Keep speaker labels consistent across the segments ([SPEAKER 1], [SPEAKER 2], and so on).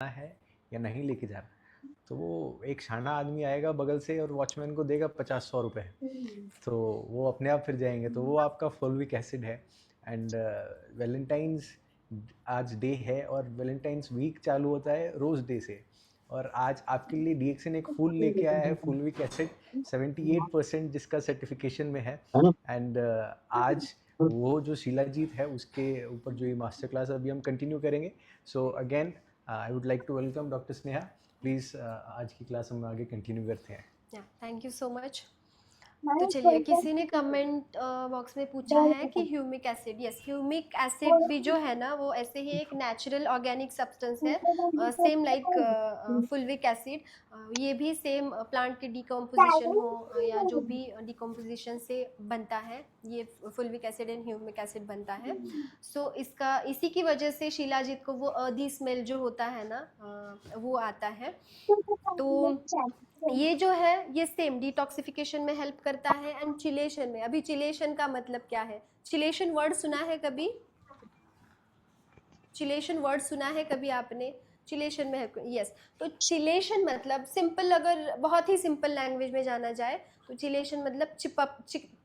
[SPEAKER 1] है या नहीं लेके जाना, तो वो एक शाना आदमी आएगा बगल से और वॉचमैन को देगा 50-100 रुपए, तो वो अपने आप फिर जाएंगे। तो वो आपका फुलविक एसिड है। एंड वैलेंटाइंस आज डे है और वैलेंटाइंस वीक चालू होता है रोज डे से। और आज आपके लिए डीएक्सन एक फूल लेके आया है, फुलविक एसिड 78% जिसका सर्टिफिकेशन में है। एंड आज वो जो शिलाजीत है उसके ऊपर जो ये मास्टर क्लास अभी हम कंटिन्यू करेंगे। So again I would like to welcome doctor Sneha. Please आज की क्लास हम आगे कंटिन्यू करते हैं।
[SPEAKER 2] Thank you so much. तो चलिए, किसी ने कमेंट बॉक्स में पूछा है कि humic acid, yes, humic acid भी जो है ना वो ऐसे ही एक नेचुरल ऑर्गेनिक सब्सटेंस है, सेम लाइक फुलविक एसिड। ये भी सेम प्लांट के डिकम्पोजिशन हो या जो भी डिकम्पोजिशन से बनता है, ये फुलविक एसिड एंड ह्यूमिक एसिड बनता है। सो इसका इसी की वजह से शिलाजीत को वो अर्दी स्मेल जो होता है ना वो आता है। तो ये जो है ये सेम डिटॉक्सिफिकेशन में हेल्प करता है एंड चिलेशन में। अभी चिलेशन का मतलब क्या है? चिलेशन वर्ड सुना है कभी? चिलेशन वर्ड सुना है कभी आपने? चिलेशन में है, यस। तो चिलेशन मतलब सिंपल, अगर बहुत ही सिंपल लैंग्वेज में जाना जाए तो चिलेशन मतलब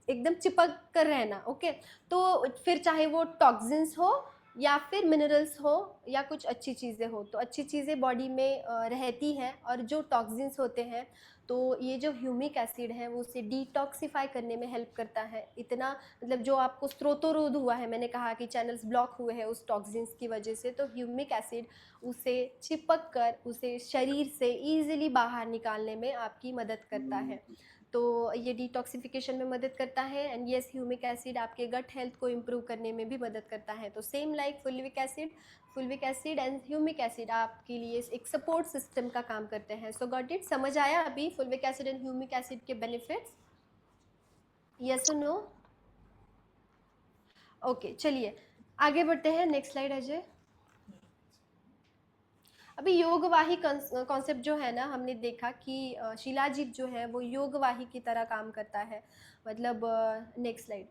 [SPEAKER 2] एकदम चिपक कर रहना। ओके, तो फिर चाहे वो टॉक्सिन्स हो या फिर मिनरल्स हो या कुछ अच्छी चीज़ें हो, तो अच्छी चीज़ें बॉडी में रहती हैं, और जो टॉक्सिन्स होते हैं तो ये जो ह्यूमिक एसिड है वो उसे डिटॉक्सिफाई करने में हेल्प करता है। इतना मतलब जो आपको स्त्रोतोरोध हुआ है, मैंने कहा कि चैनल्स ब्लॉक हुए हैं उस टॉक्सिन्स की वजह से, तो ह्यूमिक एसिड उसे चिपक कर उसे शरीर से ईजिली बाहर निकालने में आपकी मदद करता है। तो ये डिटॉक्सिफिकेशन में मदद करता है। एंड यस, ह्यूमिक एसिड आपके गट हेल्थ को इम्प्रूव करने में भी मदद करता है। तो same like फुलविक acid and humic acid आपके लिए एक सपोर्ट सिस्टम का काम करते हैं। सो गॉट इट? समझ आया अभी फुलविक एसिड एंड ह्यूमिक एसिड के बेनिफिट्स? यस और नो? ओके, चलिए आगे बढ़ते हैं। Next slide Ajay. अभी योगवाही कॉन्सेप्ट जो है ना, हमने देखा कि शिलाजीत जो है वो योगवाही की तरह काम करता है। मतलब नेक्स्ट स्लाइड।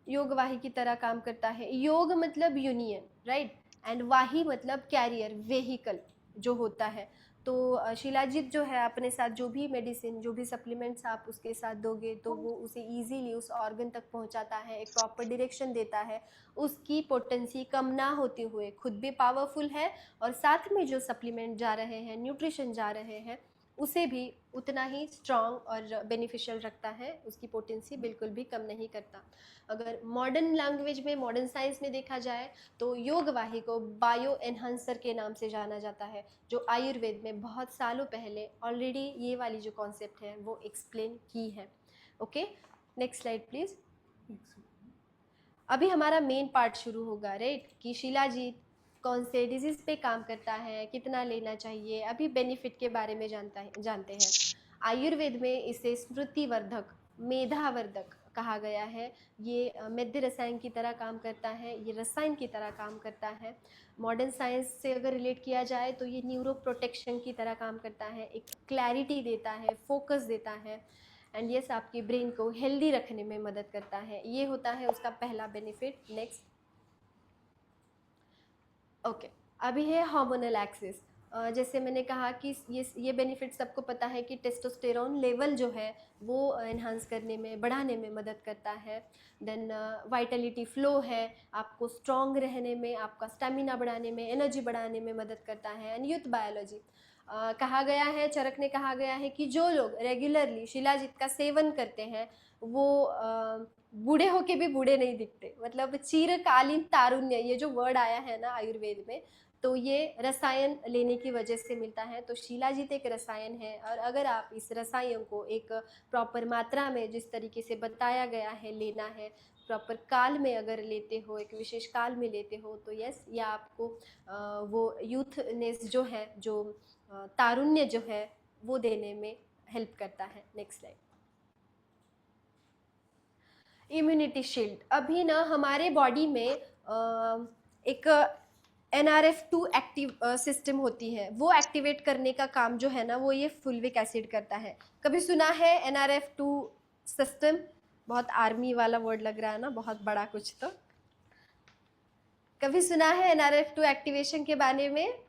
[SPEAKER 2] योगवाही की तरह काम करता है। योग मतलब यूनियन, राइट, एंड वाही मतलब कैरियर, वेहिकल जो होता है। तो शिलाजीत जो है अपने साथ जो भी मेडिसिन, जो भी सप्लीमेंट्स आप उसके साथ दोगे तो वो उसे इजीली उस ऑर्गन तक पहुंचाता है, एक प्रॉपर डायरेक्शन देता है। उसकी पोटेंसी कम ना होते हुए खुद भी पावरफुल है, और साथ में जो सप्लीमेंट जा रहे हैं, न्यूट्रिशन जा रहे हैं, उसे भी उतना ही स्ट्रॉन्ग और बेनिफिशियल रखता है। उसकी पोटेंसी बिल्कुल भी कम नहीं करता। अगर मॉडर्न लैंग्वेज में, मॉडर्न साइंस में देखा जाए तो योगवाही को बायो एनहांसर के नाम से जाना जाता है, जो आयुर्वेद में बहुत सालों पहले ऑलरेडी ये वाली जो कॉन्सेप्ट है वो एक्सप्लेन की है। Okay, next slide please. अभी हमारा मेन पार्ट शुरू होगा, राइट, कि शिलाजीत कौन से डिजीज पे काम करता है, कितना लेना चाहिए, अभी बेनिफिट के बारे में जानते हैं। आयुर्वेद में इसे स्मृतिवर्धक, मेधावर्धक कहा गया है। ये मध्य रसायन की तरह काम करता है, ये रसायन की तरह काम करता है। मॉडर्न साइंस से अगर रिलेट किया जाए तो ये न्यूरो प्रोटेक्शन की तरह काम करता है, एक क्लैरिटी देता है, फोकस देता है, एंड यस आपकी ब्रेन को हेल्दी रखने में मदद करता है। ये होता है उसका पहला बेनिफिट। नेक्स्ट। ओके, अभी है हार्मोनल एक्सिस। जैसे मैंने कहा कि ये बेनिफिट सबको पता है कि टेस्टोस्टेरोन लेवल जो है वो एनहांस करने में, बढ़ाने में मदद करता है। देन वाइटलिटी फ्लो है, आपको स्ट्रॉन्ग रहने में, आपका स्टेमिना बढ़ाने में, एनर्जी बढ़ाने में मदद करता है। एंड यूथ बायोलॉजी, कहा गया है, चरक ने कहा गया है कि जो लोग रेगुलरली शिलाजीत का सेवन करते हैं वो बूढ़े होके भी बूढ़े नहीं दिखते। मतलब चिरकालीन तारुण्य, ये जो वर्ड आया है ना आयुर्वेद में, तो ये रसायन लेने की वजह से मिलता है। तो शिलाजीत एक रसायन है, और अगर आप इस रसायन को एक प्रॉपर मात्रा में, जिस तरीके से बताया गया है लेना है, प्रॉपर काल में अगर लेते हो, एक विशेष काल में लेते हो, तो यस, या आपको वो यूथनेस जो है, जो तारुण्य जो है वो देने में हेल्प करता है। Next slide. इम्यूनिटी शील्ड, अभी ना हमारे बॉडी में एक NRF2 एक्टिव सिस्टम होती है, वो एक्टिवेट करने का काम जो है ना वो ये फुलविक एसिड करता है। कभी सुना है NRF2 सिस्टम? बहुत आर्मी वाला वर्ड लग रहा है ना, बहुत बड़ा कुछ। तो कभी सुना है NRF2 एक्टिवेशन के बारे में?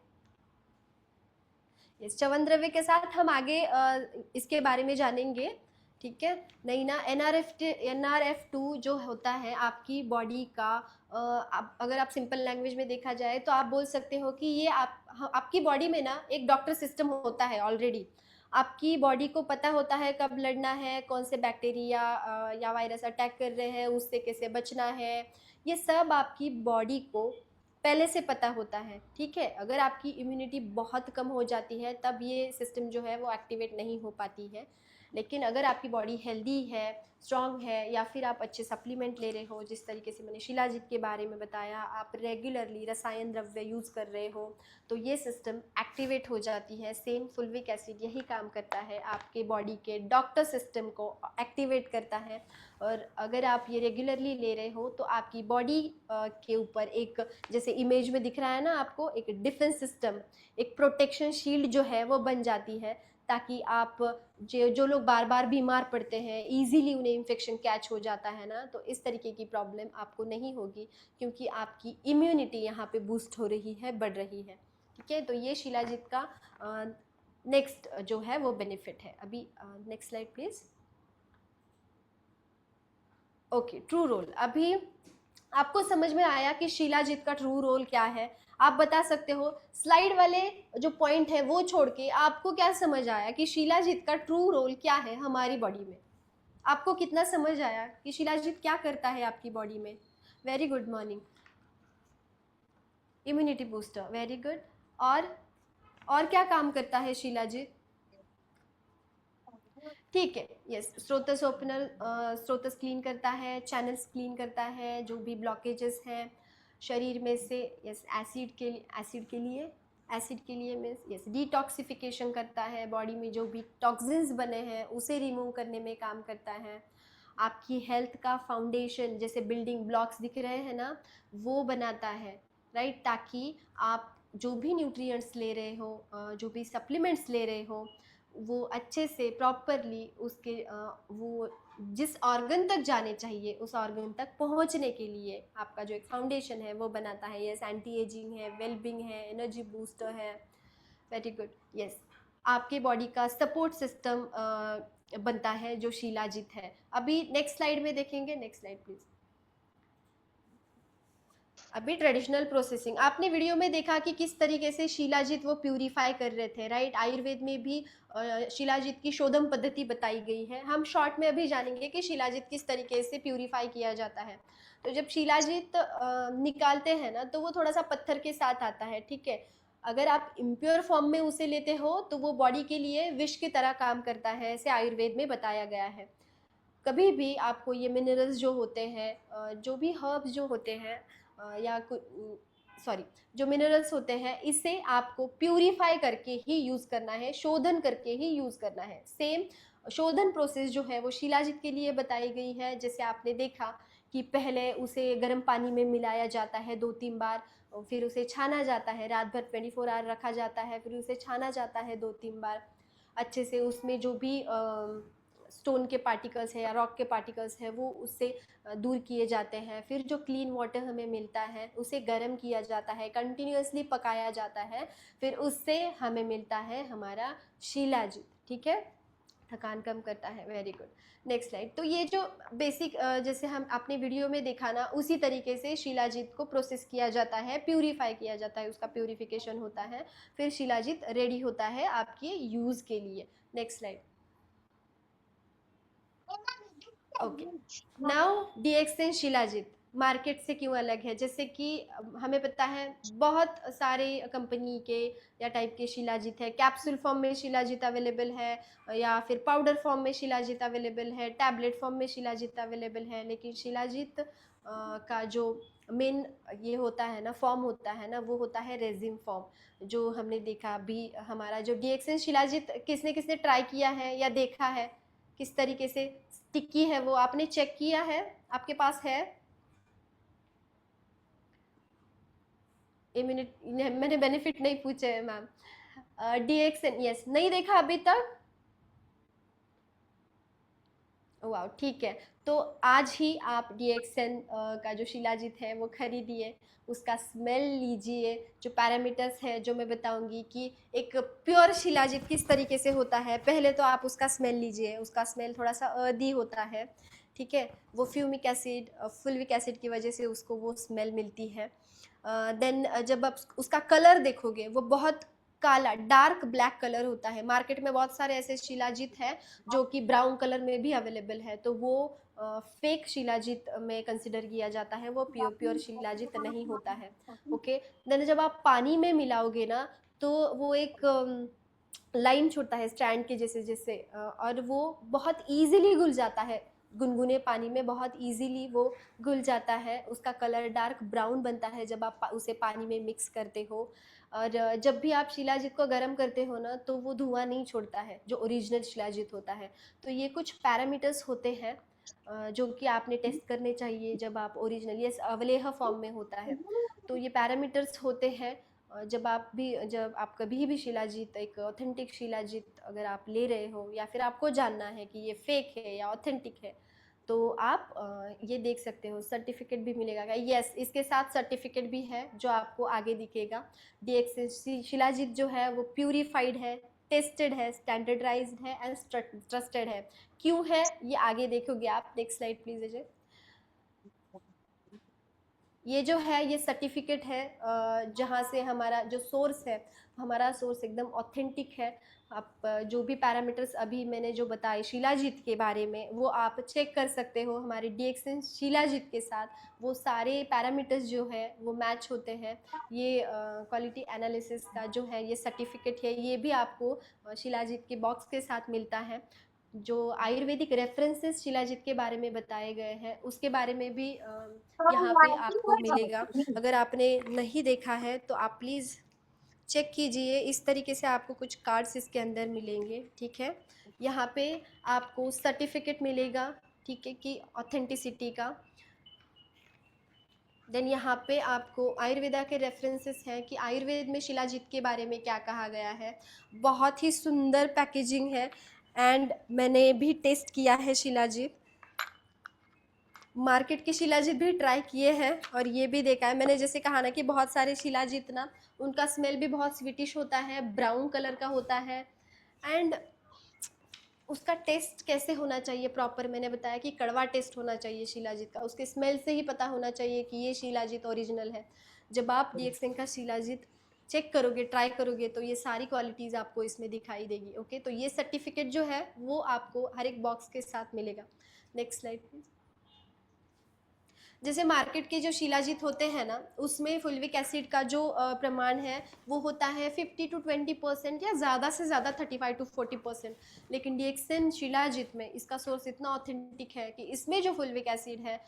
[SPEAKER 2] यस, च्यवन द्रव्य के साथ हम आगे इसके बारे में जानेंगे, ठीक है। नहीं ना, NRF2 जो होता है आपकी बॉडी का, अगर आप सिंपल लैंग्वेज में देखा जाए तो आप बोल सकते हो कि ये आपकी बॉडी में ना एक डॉक्टर सिस्टम होता है ऑलरेडी। आपकी बॉडी को पता होता है कब लड़ना है, कौन से बैक्टीरिया या वायरस अटैक कर रहे हैं, उससे कैसे बचना है, ये सब आपकी बॉडी को पहले से पता होता है, ठीक है। अगर आपकी इम्यूनिटी बहुत कम हो जाती है तब ये सिस्टम जो है वो एक्टिवेट नहीं हो पाती है। लेकिन अगर आपकी बॉडी हेल्दी है, स्ट्रांग है, या फिर आप अच्छे सप्लीमेंट ले रहे हो, जिस तरीके से मैंने शिलाजीत के बारे में बताया, आप रेगुलरली रसायन द्रव्य यूज़ कर रहे हो, तो ये सिस्टम एक्टिवेट हो जाती है। सेम फुल्विक एसिड यही काम करता है, आपके बॉडी के डॉक्टर सिस्टम को एक्टिवेट करता है। और अगर आप ये रेगुलरली ले रहे हो तो आपकी बॉडी के ऊपर एक, जैसे इमेज में दिख रहा है ना आपको, एक डिफेंस सिस्टम, एक प्रोटेक्शन शील्ड जो है वो बन जाती है, ताकि आप जो लोग बार बार बीमार पड़ते हैं, इजीली उन्हें इन्फेक्शन कैच हो जाता है ना, तो इस तरीके की प्रॉब्लम आपको नहीं होगी, क्योंकि आपकी इम्यूनिटी यहाँ पे बूस्ट हो रही है, बढ़ रही है, ठीक है। तो ये शिलाजीत का नेक्स्ट जो है वो बेनिफिट है। अभी next slide please. Okay, true role. अभी आपको समझ में आया कि शिलाजीत का ट्रू रोल क्या है? आप बता सकते हो, स्लाइड वाले जो पॉइंट है वो छोड़ के आपको क्या समझ आया कि शिलाजीत का ट्रू रोल क्या है हमारी बॉडी में? आपको कितना समझ आया कि शिलाजीत क्या करता है आपकी बॉडी में? Very good morning. Immunity booster, very good. और क्या काम करता है शिलाजीत? ठीक है, यस, स्रोतस ओपनल, स्रोतस क्लीन करता है, चैनल्स क्लीन करता है, जो भी ब्लॉकेजेस हैं शरीर में से, यस, एसिड के लिए मीन्स यस डिटॉक्सिफिकेशन करता है, बॉडी में जो भी टॉक्सिन्स बने हैं उसे रिमूव करने में काम करता है। आपकी हेल्थ का फाउंडेशन, जैसे बिल्डिंग ब्लॉक्स दिख रहे हैं ना, वो बनाता है, राइट, ताकि आप जो भी न्यूट्रिएंट्स ले रहे हो, जो भी सप्लीमेंट्स ले रहे हो, वो अच्छे से प्रॉपरली उसके वो जिस ऑर्गन तक जाने चाहिए उस ऑर्गन तक पहुंचने के लिए आपका जो एक फाउंडेशन है वो बनाता है। यस, एंटी एजिंग है, वेलबिंग है, एनर्जी बूस्टर है, वेरी गुड। यस, आपके बॉडी का सपोर्ट सिस्टम बनता है जो शिलाजीत है। अभी नेक्स्ट स्लाइड में देखेंगे, नेक्स्ट स्लाइड प्लीज। अभी ट्रेडिशनल प्रोसेसिंग आपने वीडियो में देखा कि किस तरीके से शिलाजीत वो प्यूरिफाई कर रहे थे, राइट। आयुर्वेद में भी शिलाजीत की शोधन पद्धति बताई गई है। हम शॉर्ट में अभी जानेंगे कि शिलाजीत किस तरीके से प्यूरिफाई किया जाता है। तो जब शिलाजीत निकालते हैं ना, तो वो थोड़ा सा पत्थर के साथ आता है, ठीक है। अगर आप इम्प्योर फॉर्म में उसे लेते हो तो वो बॉडी के लिए विष की तरह काम करता है, ऐसे आयुर्वेद में बताया गया है। कभी भी आपको ये मिनरल्स जो होते हैं, जो भी हर्ब्स जो होते हैं, या सॉरी, जो मिनरल्स होते हैं, इसे आपको प्यूरिफाई करके ही यूज़ करना है, शोधन करके ही यूज़ करना है। सेम शोधन प्रोसेस जो है वो शिलाजीत के लिए बताई गई है। जैसे आपने देखा कि पहले उसे गर्म पानी में मिलाया जाता है 2-3 बार, फिर उसे छाना जाता है, रात भर 24 आवर रखा जाता है, फिर उसे छाना जाता है 2-3 बार अच्छे से। उसमें जो भी स्टोन के पार्टिकल्स है या रॉक के पार्टिकल्स है वो उससे दूर किए जाते हैं। फिर जो क्लीन वाटर हमें मिलता है उसे गर्म किया जाता है, कंटिन्यूसली पकाया जाता है, फिर उससे हमें मिलता है हमारा शिलाजीत, ठीक है। थकान कम करता है, वेरी गुड। Next slide. तो ये जो बेसिक जैसे हम आपने वीडियो में देखा ना, उसी तरीके से शिलाजीत को प्रोसेस किया जाता है, प्यूरिफाई किया जाता है, उसका प्यूरिफिकेशन होता है, फिर शिलाजीत रेडी होता है आपके यूज़ के लिए। Next slide. Okay, now DXN shilajit market से क्यों अलग है? जैसे कि हमें पता है बहुत सारे कंपनी के या टाइप के शिलाजीत है, कैप्सूल फॉर्म में शिलाजीत अवेलेबल है, या फिर पाउडर फॉर्म में शिलाजीत अवेलेबल है, टैबलेट फॉर्म में शिलाजीत अवेलेबल है। लेकिन शिलाजीत का जो मेन ये होता है ना, फॉर्म होता है ना, वो होता है रेजिन फॉर्म। जो हमने देखा अभी हमारा जो डीएक्सएन शिलाजीत किसने किसने ट्राई किया है या देखा है किस तरीके से स्टिकी है, वो आपने चेक किया है? आपके पास है? मैंने बेनिफिट नहीं पूछे है मैम। डीएक्सएन, यस, नहीं देखा अभी तक? वाह, ठीक है। तो आज ही आप डीएक्सएन का जो शिलाजीत है वो खरीदिए, उसका स्मेल लीजिए, जो पैरामीटर्स है जो मैं बताऊंगी कि एक प्योर शिलाजीत किस तरीके से होता है। पहले तो आप उसका स्मेल लीजिए, उसका स्मेल थोड़ा सा अर्दी होता है, ठीक है। वो फ्यूमिक एसिड, फुल्विक एसिड की वजह से उसको वो स्मेल मिलती है। देन जब आप उसका कलर देखोगे वो बहुत काला डार्क ब्लैक कलर होता है। मार्केट में बहुत सारे ऐसे शिलाजीत है जो कि ब्राउन कलर में भी अवेलेबल है, तो वो फेक शिलाजीत में कंसिडर किया जाता है, वो प्योर प्योर शिलाजीत नहीं होता है। ओके। देन जब आप पानी में मिलाओगे ना, तो वो एक लाइन छोड़ता है स्ट्रैंड के जैसे जैसे, और वो बहुत इजीली घुल जाता है। गुनगुने पानी में बहुत इजीली वो घुल जाता है, उसका कलर डार्क ब्राउन बनता है जब आप उसे पानी में मिक्स करते हो। और जब भी आप शिलाजीत को गर्म करते हो ना, तो वो धुआं नहीं छोड़ता है जो ओरिजिनल शिलाजीत होता है। तो ये कुछ पैरामीटर्स होते हैं जो कि आपने टेस्ट करने चाहिए जब आप ओरिजिनल, ये अवलेह फॉर्म में होता है। तो ये पैरामीटर्स होते हैं। जब आप कभी भी शिलाजीत, एक ऑथेंटिक शिलाजीत अगर आप ले रहे हो, या फिर आपको जानना है कि ये फेक है या ऑथेंटिक है, तो आप ये देख सकते हो। सर्टिफिकेट भी मिलेगा क्या? यस, इसके साथ सर्टिफिकेट भी है जो आपको आगे दिखेगा। डीएक्सएन शिलाजीत जो है वो प्यूरिफाइड है, टेस्टेड है, स्टैंडर्डाइज्ड है एंड ट्रस्टेड है। क्यों है ये आगे देखोगे आप। Next slide please Ajay. ये जो है ये सर्टिफिकेट है जहाँ से हमारा जो सोर्स है, हमारा सोर्स एकदम ऑथेंटिक है। आप जो भी पैरामीटर्स अभी मैंने जो बताए शिलाजीत के बारे में, वो आप चेक कर सकते हो हमारे डीएक्सएन शिलाजीत के साथ। वो सारे पैरामीटर्स जो है वो मैच होते हैं। ये क्वालिटी एनालिसिस का जो है ये सर्टिफिकेट है, ये भी आपको शिलाजीत के बॉक्स के साथ मिलता है। जो आयुर्वेदिक रेफरेंसेस शिलाजीत के बारे में बताए गए हैं उसके बारे में भी यहाँ पे आपको मिलेगा। अगर आपने नहीं देखा है तो आप प्लीज़ चेक कीजिए। इस तरीके से आपको कुछ कार्ड्स इसके अंदर मिलेंगे, ठीक है। यहाँ पे आपको सर्टिफिकेट मिलेगा, ठीक है, कि ऑथेंटिसिटी का। देन यहाँ पे आपको आयुर्वेदा के रेफरेंसेस हैं कि आयुर्वेद में शिलाजीत के बारे में क्या कहा गया है। बहुत ही सुंदर पैकेजिंग है, एंड मैंने भी टेस्ट किया है शिलाजीत। मार्केट की शिलाजीत भी ट्राई किए हैं और ये भी देखा है मैंने, जैसे कहा ना कि बहुत सारे शिलाजीत ना, उनका स्मेल भी बहुत स्वीटिश होता है, ब्राउन कलर का होता है। एंड उसका टेस्ट कैसे होना चाहिए प्रॉपर, मैंने बताया कि कड़वा टेस्ट होना चाहिए शिलाजीत का। उसके स्मेल से ही पता होना चाहिए कि ये शिलाजीत ओरिजिनल है। जब आप डीएक्सएन का शिलाजीत चेक करोगे, ट्राई करोगे, तो ये सारी क्वालिटीज़ आपको इसमें दिखाई देगी। ओके, तो ये सर्टिफिकेट जो है वो आपको हर एक बॉक्स के साथ मिलेगा। Next slide please. जैसे मार्केट के जो शिलाजीत होते हैं ना, उसमें फुल्विक एसिड का जो प्रमाण है वो होता है 50 to 20% या ज़्यादा से ज़्यादा 35 to 40%। लेकिन डीएक्सएन शिलाजीत में इसका सोर्स इतना ऑथेंटिक है कि इसमें जो फुल्विक एसिड है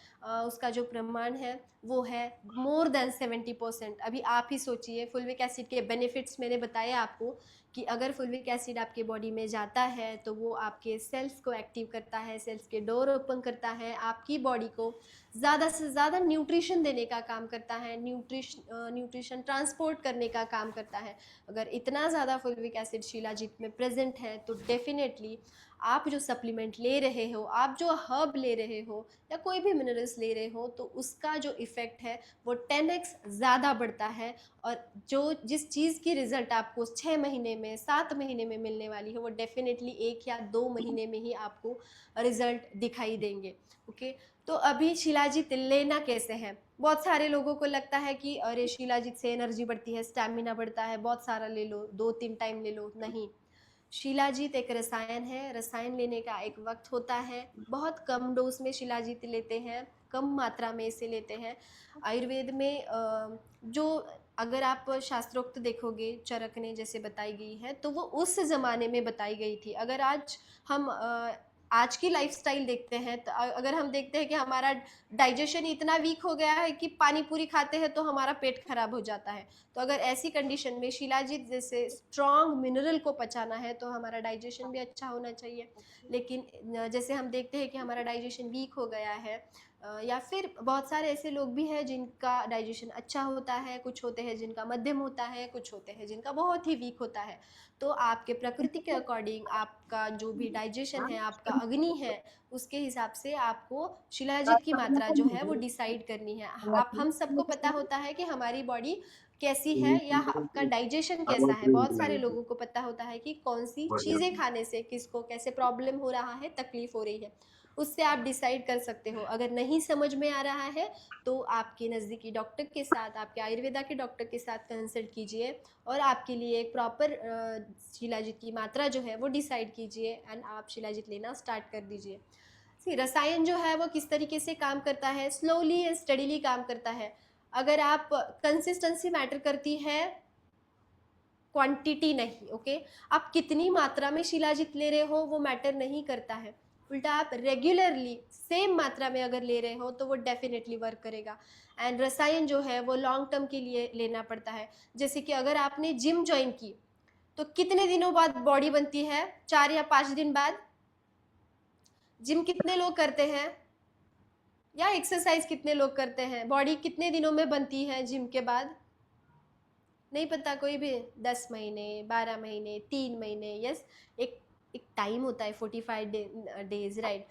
[SPEAKER 2] उसका जो प्रमाण है वो है मोर देन 70%। अभी आप ही सोचिए, फुल्विक एसिड के बेनिफिट्स मैंने बताए आपको कि अगर फुल्विक एसिड आपके बॉडी में जाता है तो वो आपके सेल्स को एक्टिव करता है, सेल्स के डोर ओपन करता है, आपकी बॉडी को ज़्यादा से ज़्यादा न्यूट्रिशन देने का काम करता है, न्यूट्रिशन ट्रांसपोर्ट करने का काम करता है। अगर इतना ज़्यादा फुल्विक एसिड शिलाजीत में प्रेजेंट है तो डेफिनेटली आप जो सप्लीमेंट ले रहे हो, आप जो हर्ब ले रहे हो या कोई भी मिनरल्स ले रहे हो, तो उसका जो इफ़ेक्ट है वो 10x ज़्यादा बढ़ता है। और जिस चीज़ की रिज़ल्ट आपको 6 महीने में, 7 महीने में मिलने वाली है, वो डेफिनेटली 1 या 2 महीने में ही आपको रिज़ल्ट दिखाई देंगे। ओके। तो अभी शिलाजीत लेना कैसे है? बहुत सारे लोगों को लगता है कि अरे शिलाजीत से एनर्जी बढ़ती है, स्टैमिना बढ़ता है, बहुत सारा ले लो, 2-3 टाइम ले लो। नहीं, शिलाजीत एक रसायन है, रसायन लेने का एक वक्त होता है। बहुत कम डोज में शिलाजीत लेते हैं, कम मात्रा में इसे लेते हैं। आयुर्वेद में जो अगर आप शास्त्रोक्त देखोगे, चरकने जैसे बताई गई है, तो वो उस ज़माने में बताई गई थी। अगर आज हम आज की लाइफस्टाइल देखते हैं, तो अगर हम देखते हैं कि हमारा डाइजेशन इतना वीक हो गया है कि पानी पूरी खाते हैं तो हमारा पेट खराब हो जाता है। तो अगर ऐसी कंडीशन में शिलाजीत जैसे स्ट्रॉन्ग मिनरल को पचाना है तो हमारा डाइजेशन भी अच्छा होना चाहिए। लेकिन जैसे हम देखते हैं कि हमारा डाइजेशन वीक हो गया है, या फिर बहुत सारे ऐसे लोग भी हैं जिनका डाइजेशन अच्छा होता है, कुछ होते हैं जिनका मध्यम होता है, कुछ होते हैं जिनका बहुत ही वीक होता है। तो आपके प्रकृति के अकॉर्डिंग आपका जो भी डाइजेशन है, आपका अग्नि है, उसके हिसाब से आपको शिलाजित की मात्रा जो है वो डिसाइड करनी है। आप हम सबको पता होता है कि हमारी बॉडी कैसी है या आपका डाइजेशन कैसा है। बहुत सारे लोगों को पता होता है कि कौन सी चीज़ें खाने से किसको कैसे प्रॉब्लम हो रहा है, तकलीफ हो रही है, उससे आप डिसाइड कर सकते हो। अगर नहीं समझ में आ रहा है तो आपके नज़दीकी डॉक्टर के साथ, आपके आयुर्वेदा के डॉक्टर के साथ कंसल्ट कीजिए और आपके लिए एक प्रॉपर शिलाजित की मात्रा जो है वो डिसाइड कीजिए एंड आप शिलाजित लेना स्टार्ट कर दीजिए। सी रसायन जो है वो किस तरीके से काम करता है, स्लोली एंड स्टडीली काम करता है। अगर आप कंसिस्टेंसी मैटर करती है, क्वांटिटी नहीं। ओके, आप कितनी मात्रा में शिलाजित ले रहे हो वो मैटर नहीं करता है। उल्टा आप रेगुलरली सेम मात्रा में अगर ले रहे हो तो वो डेफिनेटली वर्क करेगा। एंड रसायन जो है वो लॉन्ग टर्म के लिए लेना पड़ता है। जैसे कि अगर आपने जिम ज्वाइन की तो कितने दिनों बाद बॉडी बनती है? 4 या 5 दिन बाद। जिम कितने लोग करते हैं या एक्सरसाइज कितने लोग करते हैं? बॉडी कितने दिनों में बनती है जिम के बाद? नहीं पता कोई भी? 10 महीने, 12 महीने, 3 महीने। यस, एक एक टाइम होता है 45 डेज, राइट।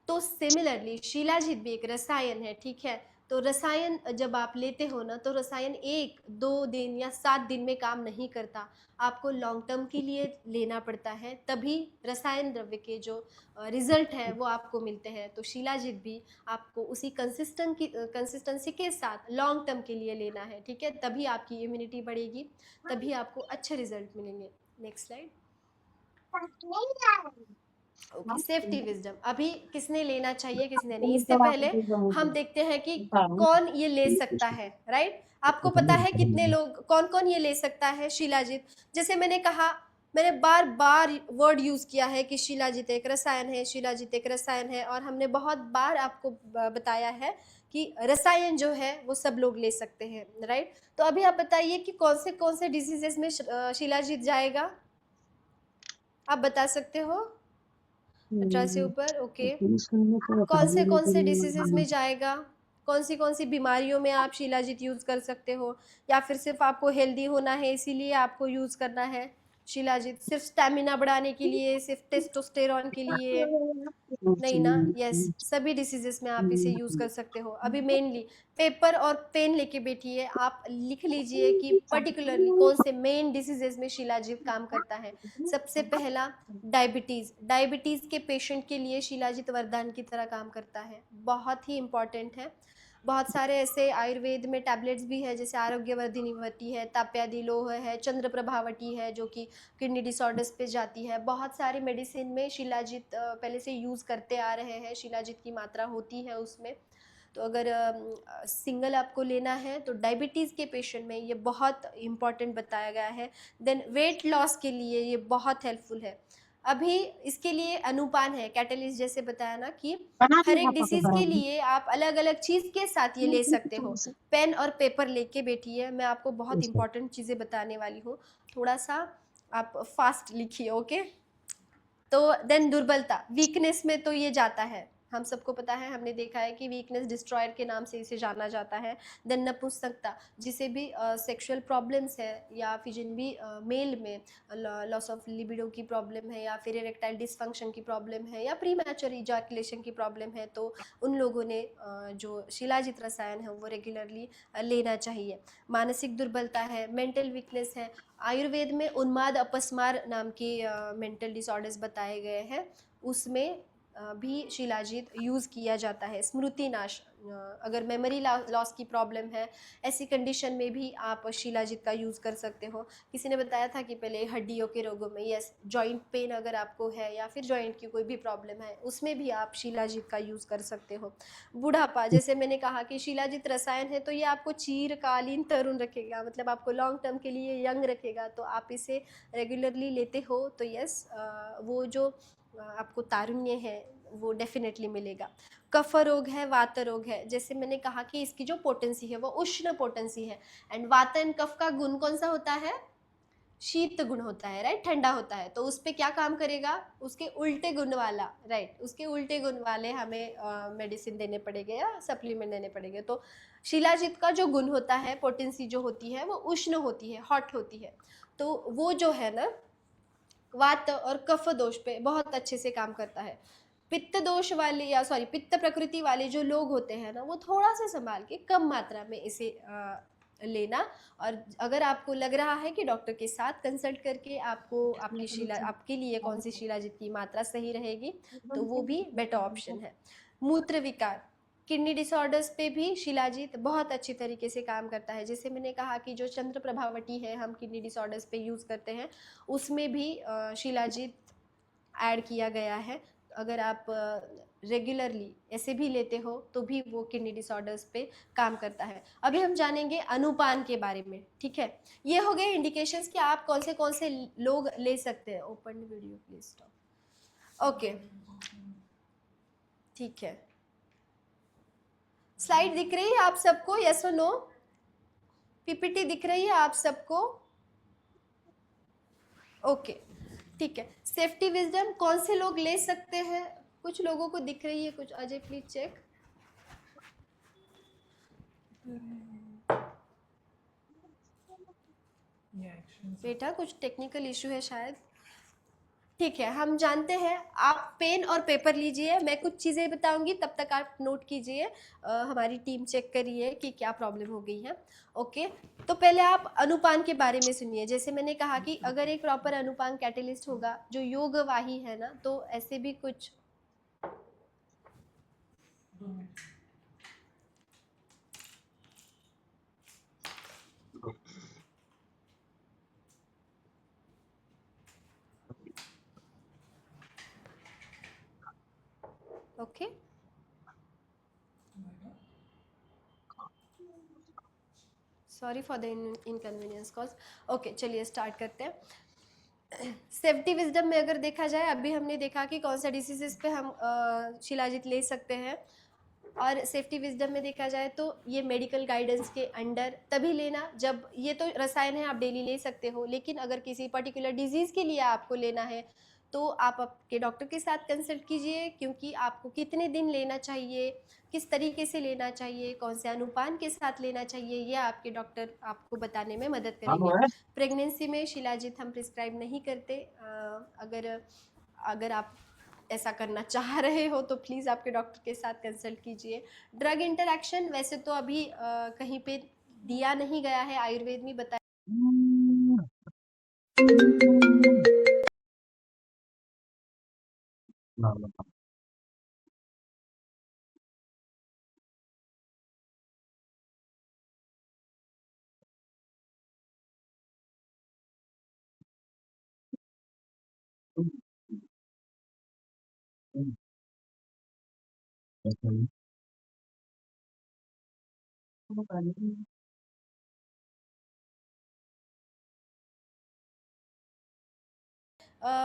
[SPEAKER 2] तो सिमिलरली शिलाजीत भी एक रसायन है, ठीक है। तो रसायन जब आप लेते हो ना, तो रसायन 1-2 दिन या 7 दिन में काम नहीं करता। आपको लॉन्ग टर्म के लिए लेना पड़ता है, तभी रसायन द्रव्य के जो रिजल्ट है वो आपको मिलते हैं। तो शिलाजीत भी आपको उसी कंसिस्टेंसी के साथ लॉन्ग टर्म के लिए लेना है, ठीक है। तभी आपकी इम्यूनिटी बढ़ेगी, तभी आपको अच्छे रिजल्ट मिलेंगे। Next slide. Okay, safety wisdom अभी किसने लेना चाहिए, किसने नहीं, इससे पहले हम देखते हैं कि कौन ये ले सकता है, राइट। आपको पता है कितने लोग, कौन कौन ये ले सकता है शिलाजीत? जैसे मैंने कहा, मैंने बार बार वर्ड यूज किया है कि शिलाजीत एक रसायन है, शिलाजीत एक रसायन है, और हमने बहुत बार आपको बताया है कि रसायन जो है वो सब लोग ले सकते हैं, राइट। तो अभी आप बताइए कि कौन से डिजीजेस में शिलाजीत जाएगा? आप बता सकते हो? 18 से ऊपर, ओके। कौन से डिसीजेस में जाएगा? कौन सी बीमारियों में आप शिलाजीत यूज कर सकते हो? या फिर सिर्फ आपको हेल्दी होना है इसीलिए आपको यूज करना है शिलाजीत? सिर्फ स्टैमिना बढ़ाने के लिए, सिर्फ टेस्टोस्टेरॉन के लिए? नहीं ना। यस, सभी डिसीजेस में आप इसे यूज कर सकते हो। अभी मेनली पेपर और पेन लेके बैठिए, आप लिख लीजिए कि पर्टिकुलरली कौन से मेन डिसीजेस में शिलाजीत काम करता है। सबसे पहला, डायबिटीज। डायबिटीज के पेशेंट के लिए शिलाजीत वरदान की तरह काम करता है, बहुत ही इंपॉर्टेंट है। बहुत सारे ऐसे आयुर्वेद में टैबलेट्स भी है, जैसे आरोग्यवर्धिनी वटी है, ताप्यादि लोह है, चंद्र प्रभावटी है जो कि किडनी डिसऑर्डर्स पे जाती है। बहुत सारी मेडिसिन में शिलाजीत पहले से यूज़ करते आ रहे हैं, शिलाजीत की मात्रा होती है उसमें। तो अगर सिंगल आपको लेना है तो डायबिटीज़ के पेशेंट में ये बहुत इम्पॉर्टेंट बताया गया है। देन वेट लॉस के लिए ये बहुत हेल्पफुल है। अभी इसके लिए अनुपान है, कैटलिस्ट जैसे बताया ना कि हर एक डिसीज के लिए आप अलग अलग चीज़ के साथ ये ले सकते हो। पेन और पेपर लेके बैठिए, मैं आपको बहुत इंपॉर्टेंट चीज़ें बताने वाली हूँ। थोड़ा सा आप फास्ट लिखिए, ओके। तो देन दुर्बलता, वीकनेस में तो ये जाता है, हम सबको पता है, हमने देखा है कि वीकनेस डिस्ट्रॉयर के नाम से इसे जाना जाता है। देन नपुंसकता, जिसे भी सेक्सुअल प्रॉब्लम्स है या फिर जिन भी मेल में लॉस ऑफ लिबिडो की प्रॉब्लम है या फिर इरेक्टाइल डिसफंक्शन की प्रॉब्लम है या प्री मैच्योर इजैकुलेशन की प्रॉब्लम है, तो उन लोगों ने जो शिलाजीत रसायन है वो रेगुलरली लेना चाहिए। मानसिक दुर्बलता है, मेंटल वीकनेस है, आयुर्वेद में उन्माद अपस्मार नाम के मेंटल डिसऑर्डर्स बताए गए हैं, उसमें भी शिलाजीत यूज़ किया जाता है। स्मृति नाश, अगर मेमोरी लॉस की प्रॉब्लम है, ऐसी कंडीशन में भी आप शिलाजीत का यूज़ कर सकते हो। किसी ने बताया था कि पहले हड्डियों के रोगों में, यस, जॉइंट पेन अगर आपको है या फिर जॉइंट की कोई भी प्रॉब्लम है, उसमें भी आप शिलाजीत का यूज़ कर सकते हो। बुढ़ापा, जैसे मैंने कहा कि शिलाजीत रसायन है तो ये आपको चीरकालीन तरुण रखेगा, मतलब आपको लॉन्ग टर्म के लिए यंग रखेगा। तो आप इसे रेगुलरली लेते हो तो यस, वो जो आपको तारुण्य है वो डेफिनेटली मिलेगा। कफ रोग है, वात रोग है, जैसे मैंने कहा कि इसकी जो पोटेंसी है वो उष्ण पोटेंसी है। एंड वात एंड कफ का गुण कौन सा होता है? शीत गुण होता है, राइट, ठंडा होता है, तो उस पे क्या काम करेगा, उसके उल्टे गुण वाला, राइट, उसके उल्टे गुण वाले हमें मेडिसिन देने पड़ेंगे या सप्लीमेंट देने पड़ेंगे। तो शिलाजीत का जो गुण होता है, पोटेंसी जो होती है वो उष्ण होती है, हॉट होती है, तो वो जो है ना वात और कफ दोष पे बहुत अच्छे से काम करता है। पित्त दोष वाले या सॉरी पित्त प्रकृति वाले जो लोग होते हैं ना, वो थोड़ा सा संभाल के कम मात्रा में इसे लेना। और अगर आपको लग रहा है कि डॉक्टर के साथ कंसल्ट करके आपको आपके लिए कौन सी शिलाजीत की मात्रा सही रहेगी, तो वो भी बेटर ऑप्शन है। मूत्र विकार, किडनी डिसऑर्डर्स पे भी शिलाजीत बहुत अच्छी तरीके से काम करता है। जैसे मैंने कहा कि जो चंद्र प्रभावटी है हम किडनी डिसऑर्डर्स पे यूज़ करते हैं, उसमें भी शिलाजीत ऐड किया गया है। अगर आप रेगुलरली ऐसे भी लेते हो तो भी वो किडनी डिसऑर्डर्स पे काम करता है। अभी हम जानेंगे अनुपान के बारे में, ठीक है। ये हो गए इंडिकेशंस कि आप कौन से लोग ले सकते हैं। Open video please stop. Okay, ठीक है, स्लाइड दिख रही है आप सबको, यस और नो? पीपीटी दिख रही है आप सबको? ओके, ठीक है। सेफ्टी विजडम कौन से लोग ले सकते हैं? कुछ लोगों को दिख रही है, कुछ, अजय प्लीज चेक। बेटा कुछ टेक्निकल इशू है शायद। ठीक है, हम जानते हैं। आप पेन और पेपर लीजिए, मैं कुछ चीज़ें बताऊंगी, तब तक आप नोट कीजिए, हमारी टीम चेक करिए कि क्या प्रॉब्लम हो गई है। ओके, तो पहले आप अनुपान के बारे में सुनिए। जैसे मैंने कहा कि अगर एक प्रॉपर अनुपान कैटेलिस्ट होगा जो योगवाही है ना, तो ऐसे भी कुछ okay, sorry for the inconvenience cause. Okay, चलिए स्टार्ट करते हैं। सेफ्टी विजडम में अगर देखा जाए, अभी हमने देखा कि कौन सा डिसीजेस पे हम शिलाजीत ले सकते हैं। और सेफ्टी विजडम में देखा जाए तो ये मेडिकल गाइडेंस के अंडर तभी लेना जब, ये तो रसायन है आप डेली ले सकते हो, लेकिन अगर किसी पर्टिकुलर डिजीज के लिए आपको लेना है तो आप आपके डॉक्टर के साथ कंसल्ट कीजिए, क्योंकि आपको कितने दिन लेना चाहिए, किस तरीके से लेना चाहिए, कौन से अनुपान के साथ लेना चाहिए, ये आपके डॉक्टर आपको बताने में मदद करेंगे। प्रेगनेंसी में शिलाजीत हम प्रिस्क्राइब नहीं करते। अगर अगर आप ऐसा करना चाह रहे हो तो प्लीज़ आपके डॉक्टर के साथ कंसल्ट कीजिए। ड्रग इंटरैक्शन वैसे तो अभी कहीं पे दिया नहीं गया है, आयुर्वेद में बताया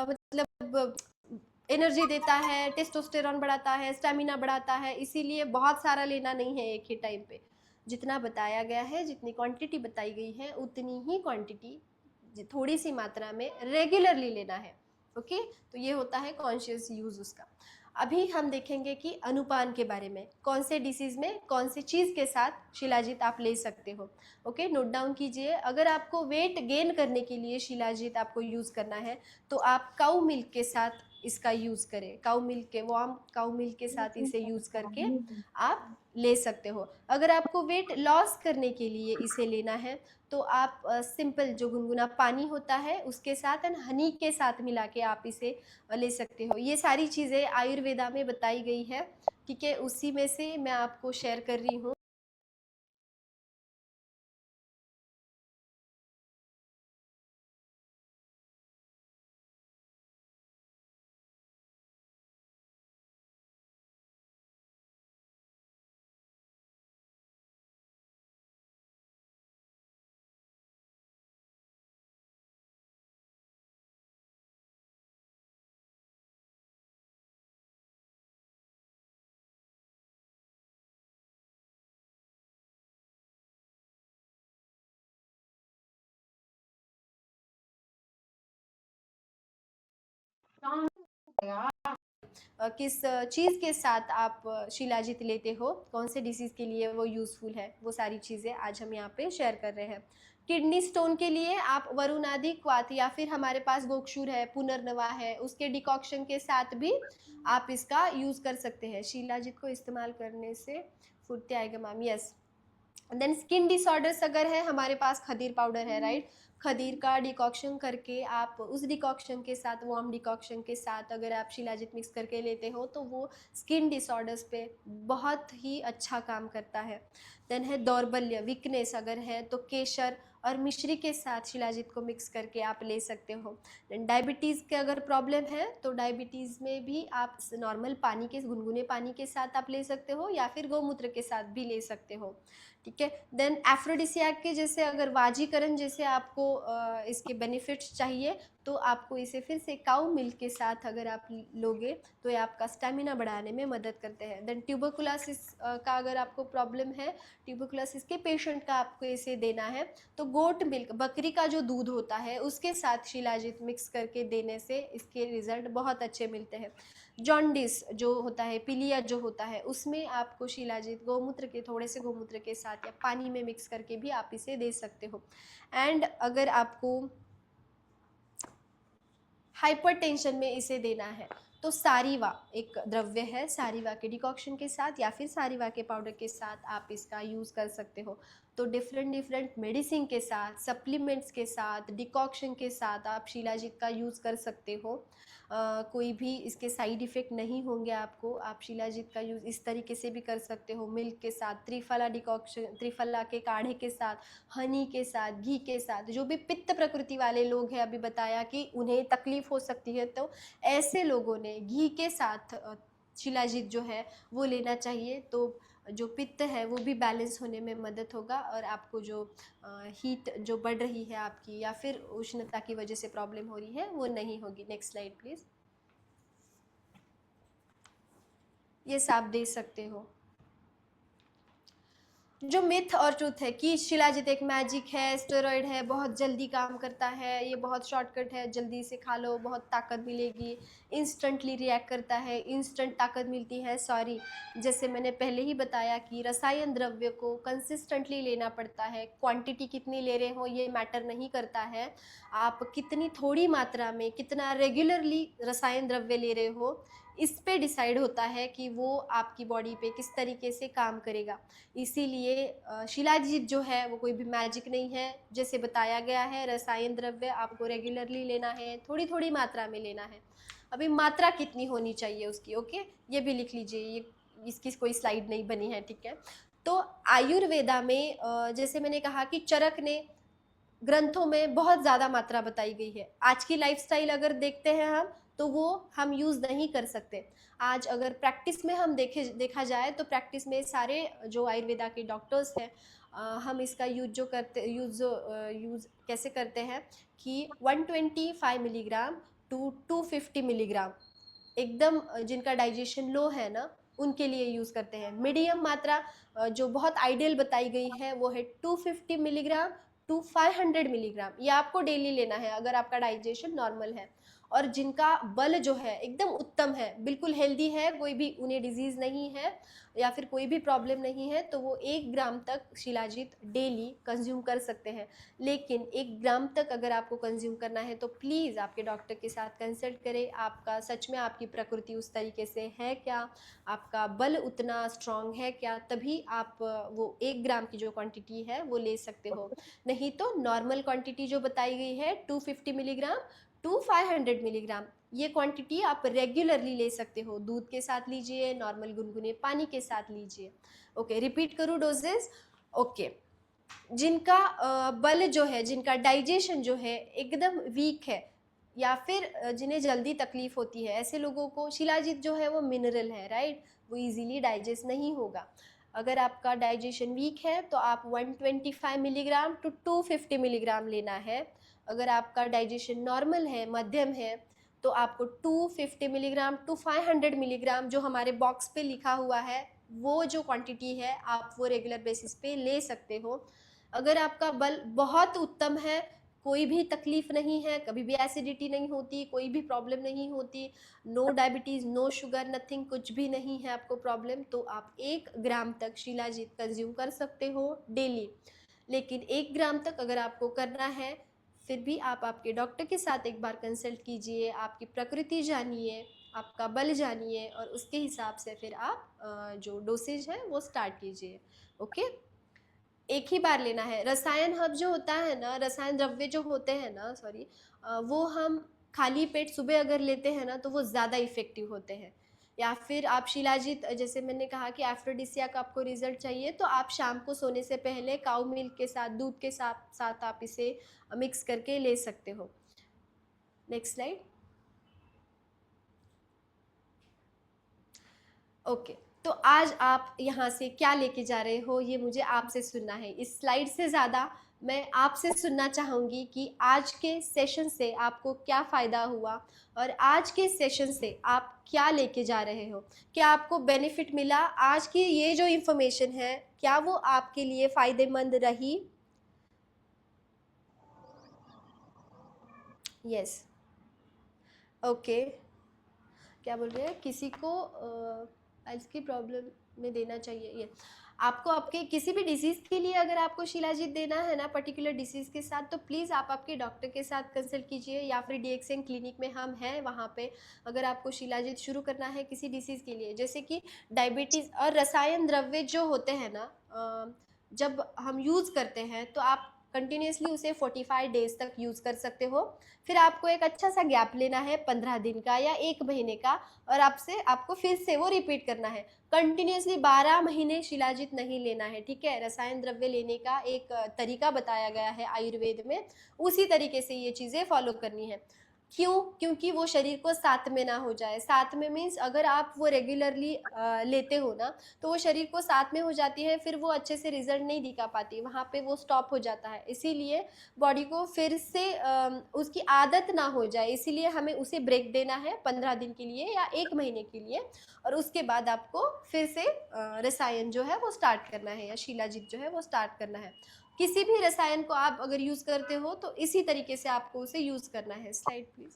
[SPEAKER 2] मतलब एनर्जी देता है, टेस्टोस्टेरॉन बढ़ाता है, स्टेमिना बढ़ाता है, इसीलिए बहुत सारा लेना नहीं है एक ही टाइम पे। जितना बताया गया है, जितनी क्वांटिटी बताई गई है, उतनी ही क्वांटिटी थोड़ी सी मात्रा में रेगुलरली लेना है। ओके, तो ये होता है कॉन्शियस यूज उसका। अभी हम देखेंगे कि अनुपान के बारे में, कौन से डिसीज में कौन सी चीज़ के साथ शिलाजीत आप ले सकते हो। ओके, नोट डाउन कीजिए। अगर आपको वेट गेन करने के लिए शिलाजीत आपको यूज़ करना है तो आप काऊ मिल्क के साथ इसका यूज़ करें, काऊ मिल्क के, वार्म काऊ मिल्क के साथ इसे यूज़ करके आप ले सकते हो। अगर आपको वेट लॉस करने के लिए इसे लेना है तो आप सिंपल जो गुनगुना पानी होता है उसके साथ एंड हनी के साथ मिला के आप इसे ले सकते हो। ये सारी चीज़ें आयुर्वेदा में बताई गई है, ठीक है, उसी में से मैं आपको शेयर कर रही हूँ। किस चीज़ के साथ आप शिलाजीत लेते हो, कौन से डिसीज़ के लिए वो यूज़फुल है, वो सारी चीज़ें आज हम यहाँ पे शेयर कर रहे हैं। किडनी स्टोन के लिए आप वरुणादि क्वाथ या फिर हमारे पास गोक्षुर है, पुनर्नवा है, उसके डिकॉक्शन के साथ भी आप इसका यूज़ कर सकते हैं। शिलाजीत को इस्तेमाल करने से फुर्ती आएगा ma'am, yes. Then skin disorders अगर है, हमारे पास खदीर पाउडर है, राइट। खदीर का डिकॉक्शन करके आप उस डिकॉक्शन के साथ, वार्म डिकॉक्शन के साथ अगर आप शिलाजीत मिक्स करके लेते हो तो वो स्किन डिसऑर्डर्स पे बहुत ही अच्छा काम करता है। देन है दौर्बल्य, वीकनेस अगर है तो केशर और मिश्री के साथ शिलाजीत को मिक्स करके आप ले सकते हो। देन डायबिटीज़ के अगर प्रॉब्लम है तो डायबिटीज़ में भी आप नॉर्मल पानी के, गुनगुने पानी के साथ आप ले सकते हो या फिर गौमूत्र के साथ भी ले सकते हो, ठीक है। देन एफ्रोडिसियाक के जैसे अगर वाजीकरण जैसे आपको इसके बेनिफिट्स चाहिए तो आपको इसे फिर से काऊ मिल्क के साथ अगर आप लोगे तो ये आपका स्टेमिना बढ़ाने में मदद करते हैं। देन ट्यूबरकुलोसिस का अगर आपको प्रॉब्लम है, ट्यूबरकुलोसिस के पेशेंट का आपको इसे देना है तो गोट मिल्क, बकरी का जो दूध होता है उसके साथ शिलाजीत मिक्स करके देने से इसके रिजल्ट बहुत अच्छे मिलते हैं। जॉन्डिस जो होता है, पीलिया जो होता है, उसमें आपको शिलाजीत गौमूत्र के, थोड़े से गौमूत्र के साथ या पानी में मिक्स करके भी आप इसे दे सकते हो। एंड अगर आपको हाइपरटेंशन में इसे देना है तो सारीवा एक द्रव्य है, सारीवा के डिकॉक्शन के साथ या फिर सारीवा के पाउडर के साथ आप इसका यूज़ कर सकते हो। तो डिफरेंट मेडिसिन के साथ, सप्लीमेंट्स के साथ, डिकॉक्शन के साथ आप शिलाजीत का यूज़ कर सकते हो। कोई भी इसके साइड इफ़ेक्ट नहीं होंगे आपको। आप शिलाजीत का यूज़ इस तरीके से भी कर सकते हो, मिल्क के साथ, त्रिफला डिकॉक्शन, त्रिफला के काढ़े के साथ, हनी के साथ, घी के साथ। जो भी पित्त प्रकृति वाले लोग हैं, अभी बताया कि उन्हें तकलीफ हो सकती है, तो ऐसे लोगों ने घी के साथ शिलाजीत जो है वो लेना चाहिए। तो जो पित्त है वो भी बैलेंस होने में मदद होगा और आपको जो हीट जो बढ़ रही है आपकी या फिर उष्णता की वजह से प्रॉब्लम हो रही है वो नहीं होगी। Next slide please. ये आप दे सकते हो। जो मिथ और ट्रूथ है कि शिलाजीत एक मैजिक है, स्टेरॉइड है, बहुत जल्दी काम करता है, ये बहुत शॉर्टकट है, जल्दी से खा लो बहुत ताकत मिलेगी, इंस्टेंटली रिएक्ट करता है, इंस्टेंट ताकत मिलती है। सॉरी, जैसे मैंने पहले ही बताया कि रसायन द्रव्य को कंसिस्टेंटली लेना पड़ता है। क्वांटिटी कितनी ले रहे हो ये मैटर नहीं करता है, आप कितनी थोड़ी मात्रा में, कितना रेगुलरली रसायन द्रव्य ले रहे हो, इस पे डिसाइड होता है कि वो आपकी बॉडी पे किस तरीके से काम करेगा। इसीलिए शिलाजीत जो है वो कोई भी मैजिक नहीं है। जैसे बताया गया है, रसायन द्रव्य आपको रेगुलरली लेना है, थोड़ी थोड़ी मात्रा में लेना है। अभी मात्रा कितनी होनी चाहिए उसकी, ओके, ये भी लिख लीजिए, ये इसकी कोई स्लाइड नहीं बनी है, ठीक है। तो आयुर्वेदा में जैसे मैंने कहा कि चरक ने ग्रंथों में बहुत ज़्यादा मात्रा बताई गई है। आज की लाइफस्टाइल अगर देखते हैं हम तो वो हम यूज़ नहीं कर सकते। आज अगर प्रैक्टिस में हम देखा जाए तो प्रैक्टिस में सारे जो आयुर्वेदा के डॉक्टर्स हैं, हम इसका यूज़ कैसे करते हैं कि 125 मिलीग्राम टू 250 मिलीग्राम, एकदम जिनका डाइजेशन लो है ना उनके लिए यूज़ करते हैं। मीडियम मात्रा जो बहुत आइडियल बताई गई है वो है 250 मिलीग्राम टू 500 मिलीग्राम। ये आपको डेली लेना है अगर आपका डाइजेशन नॉर्मल है। और जिनका बल जो है एकदम उत्तम है, बिल्कुल हेल्दी है, कोई भी उन्हें डिजीज़ नहीं है या फिर कोई भी प्रॉब्लम नहीं है, तो वो 1 ग्राम तक शिलाजीत डेली कंज्यूम कर सकते हैं। लेकिन 1 ग्राम तक अगर आपको कंज्यूम करना है तो प्लीज़ आपके डॉक्टर के साथ कंसल्ट करें। आपका सच में आपकी प्रकृति उस तरीके से है क्या, आपका बल उतना स्ट्रांग है क्या, तभी आप वो 1 ग्राम की जो क्वांटिटी है वो ले सकते हो। नहीं तो नॉर्मल क्वांटिटी जो बताई गई है 250 मिलीग्राम टू 500 मिलीग्राम, ये क्वांटिटी आप रेगुलरली ले सकते हो। दूध के साथ लीजिए, नॉर्मल गुनगुने पानी के साथ लीजिए। ओके, रिपीट करूँ डोजेस। ओके, जिनका बल जो है, जिनका डाइजेशन जो है एकदम वीक है या फिर जिन्हें जल्दी तकलीफ होती है, ऐसे लोगों को शिलाजीत जो है वो मिनरल है, राइट, वो इजीली डाइजेस्ट नहीं होगा। अगर आपका डाइजेशन वीक है तो आप 125 मिलीग्राम टू 250 मिलीग्राम लेना है। अगर आपका डाइजेशन नॉर्मल है, मध्यम है, तो आपको 250 मिलीग्राम टू 500 मिलीग्राम जो हमारे बॉक्स पे लिखा हुआ है वो जो क्वांटिटी है आप वो रेगुलर बेसिस पे ले सकते हो। अगर आपका बल बहुत उत्तम है कोई भी तकलीफ नहीं है, कभी भी एसिडिटी नहीं होती, कोई भी प्रॉब्लम नहीं होती, no diabetes, no sugar, nothing, कुछ भी नहीं है आपको प्रॉब्लम, तो आप 1 ग्राम तक शिलाजीत कंज्यूम कर सकते हो डेली। लेकिन 1 ग्राम तक अगर आपको करना है, फिर भी आप आपके डॉक्टर के साथ एक बार कंसल्ट कीजिए, आपकी प्रकृति जानिए, आपका बल जानिए, और उसके हिसाब से फिर आप जो डोसेज है वो स्टार्ट कीजिए। ओके, एक ही बार लेना है। रसायन हब जो होता है ना, रसायन द्रव्य जो होते हैं ना, सॉरी, वो हम खाली पेट सुबह अगर लेते हैं ना तो वो ज़्यादा इफेक्टिव होते हैं। या फिर आप शिलाजीत, जैसे मैंने कहा कि एफ्रोडिसिया का आपको रिजल्ट चाहिए, तो आप शाम को सोने से पहले काऊ मिल्क के साथ, दूध के साथ साथ आप इसे मिक्स करके ले सकते हो। Next slide. ओके, तो आज आप यहाँ से क्या लेके जा रहे हो, ये मुझे आपसे सुनना है। इस स्लाइड से ज़्यादा मैं आपसे सुनना चाहूँगी कि आज के सेशन से आपको क्या फ़ायदा हुआ, और आज के सेशन से आप क्या लेके जा रहे हो, क्या आपको बेनिफिट मिला, आज की ये जो इन्फॉर्मेशन है क्या वो आपके लिए फ़ायदेमंद रही। यस, ओके, क्या बोल रहे हैं, किसी को पाइल्स की प्रॉब्लम में देना चाहिए। ये आपको आपके किसी भी डिसीज़ के लिए अगर आपको शिलाजीत देना है ना, पर्टिकुलर डिसीज़ के साथ, तो प्लीज़ आप आपके डॉक्टर के साथ कंसल्ट कीजिए, या फिर डीएक्सएन क्लिनिक में हम हैं वहाँ पे। अगर आपको शिलाजीत शुरू करना है किसी डिसीज़ के लिए, जैसे कि डायबिटीज़, और रसायन द्रव्य जो होते हैं ना, जब हम यूज़ करते हैं तो आप कंटिन्यूसली उसे 45 डेज तक यूज़ कर सकते हो। फिर आपको एक अच्छा सा गैप लेना है 15 दिन का या 1 महीने का, और आपको फिर से वो रिपीट करना है। कंटिन्यूसली 12 महीने शिलाजीत नहीं लेना है, ठीक है। रसायन द्रव्य लेने का एक तरीका बताया गया है आयुर्वेद में, उसी तरीके से ये चीज़ें फॉलो करनी है। क्यों? क्योंकि वो शरीर को साथ में ना हो जाए। साथ में मीन्स अगर आप वो रेगुलरली लेते हो ना, तो वो शरीर को साथ में हो जाती है, फिर वो अच्छे से रिजल्ट नहीं दिखा पाती, वहाँ पे वो स्टॉप हो जाता है। इसीलिए बॉडी को फिर से उसकी आदत ना हो जाए, इसीलिए हमें उसे ब्रेक देना है 15 दिन के लिए या 1 महीने के लिए, और उसके बाद आपको फिर से रसायन जो है वो स्टार्ट करना है, या शिलाजीत जो है वो स्टार्ट करना है। किसी भी रसायन को आप अगर यूज़ करते हो तो इसी तरीके से आपको उसे यूज़ करना है। Slide please.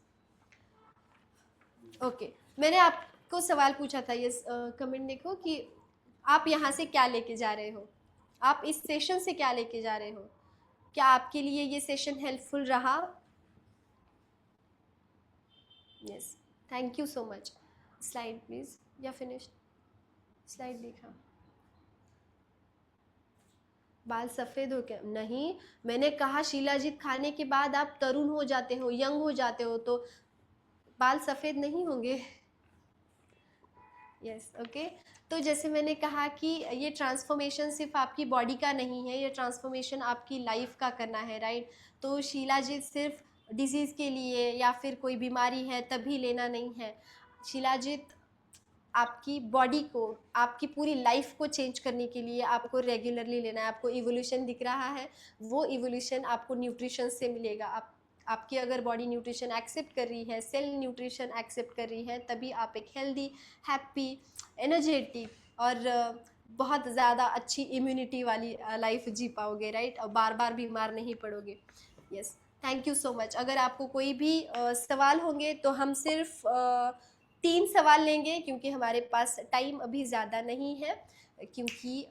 [SPEAKER 2] ओके, मैंने आपको सवाल पूछा था, ये कमेंट देखो कि आप यहाँ से क्या लेके जा रहे हो, आप इस सेशन से क्या लेके जा रहे हो, क्या आपके लिए ये सेशन हेल्पफुल रहा। Yes, thank you so much. Slide please, या फिनिश स्लाइड देखा। बाल सफ़ेद हो क्या? नहीं, मैंने कहा शिलाजीत खाने के बाद आप तरुण हो जाते हो, यंग हो जाते हो, तो बाल सफ़ेद नहीं होंगे। Yes, okay. तो जैसे मैंने कहा कि ये ट्रांसफॉर्मेशन सिर्फ आपकी बॉडी का नहीं है, ये ट्रांसफॉर्मेशन आपकी लाइफ का करना है, राइट। तो शिलाजीत सिर्फ डिजीज़ के लिए या फिर कोई बीमारी है तभी लेना नहीं है। शिलाजीत आपकी बॉडी को, आपकी पूरी लाइफ को चेंज करने के लिए आपको रेगुलरली लेना है। आपको इवोल्यूशन दिख रहा है, वो इवोल्यूशन आपको न्यूट्रिशन से मिलेगा। आपकी अगर बॉडी न्यूट्रिशन एक्सेप्ट कर रही है, सेल न्यूट्रिशन एक्सेप्ट कर रही है, तभी आप एक हेल्दी, हैप्पी, एनर्जेटिक और बहुत ज़्यादा अच्छी इम्यूनिटी वाली लाइफ जी पाओगे, राइट, और बार बार बीमार नहीं पड़ोगे। Yes, thank you so much. अगर आपको कोई भी सवाल होंगे तो हम सिर्फ 3 सवाल लेंगे, क्योंकि हमारे पास टाइम अभी ज़्यादा नहीं है, क्योंकि